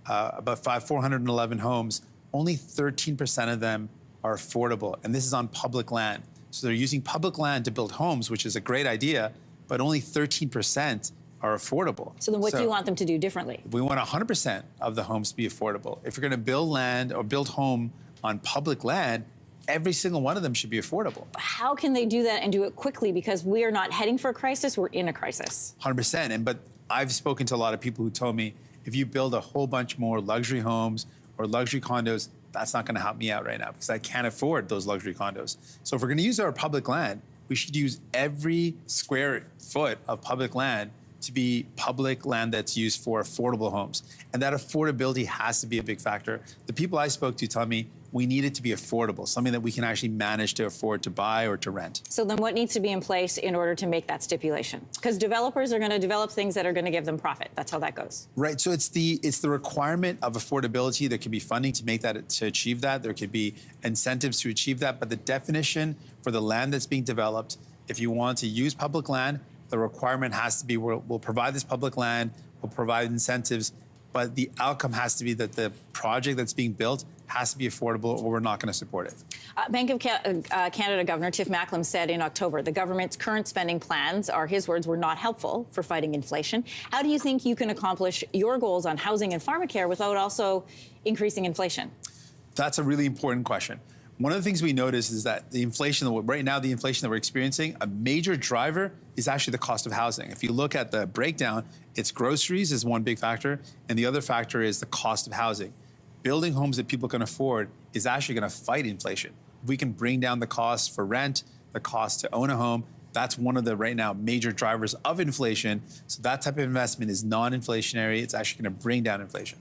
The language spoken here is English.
about 411 homes, only 13% of them are affordable. And this is on public land. So they're using public land to build homes, which is a great idea, but only 13% are affordable. So then what do you want them to do differently? We want 100% of the homes to be affordable. If you're going to build land or build home on public land, every single one of them should be affordable. How can they do that and do it quickly? Because we are not heading for a crisis, we're in a crisis. 100%. But I've spoken to a lot of people who told me, if you build a whole bunch more luxury homes or luxury condos, that's not going to help me out right now because I can't afford those luxury condos. So if we're going to use our public land, we should use every square foot of public land to be public land that's used for affordable homes. And that affordability has to be a big factor. The people I spoke to tell me we need it to be affordable, something that we can actually manage to afford to buy or to rent. So then what needs to be in place in order to make that stipulation? Because developers are going to develop things that are going to give them profit. That's how that goes. Right, so it's the requirement of affordability. There could be funding to make that, to achieve that. There could be incentives to achieve that. But the definition for the land that's being developed, if you want to use public land, the requirement has to be we'll provide this public land, we'll provide incentives, but the outcome has to be that the project that's being built has to be affordable or we're not going to support it. Bank of Canada Governor Tiff Macklem said in October the government's current spending plans are, his words, were not helpful for fighting inflation. How do you think you can accomplish your goals on housing and pharmacare without also increasing inflation? That's a really important question. One of the things we notice is that the inflation, right now, the inflation that we're experiencing, a major driver is actually the cost of housing. If you look at the breakdown, it's groceries is one big factor, and the other factor is the cost of housing. Building homes that people can afford is actually going to fight inflation. If we can bring down the cost for rent, the cost to own a home, that's one of the, right now, major drivers of inflation. So that type of investment is non-inflationary. It's actually going to bring down inflation.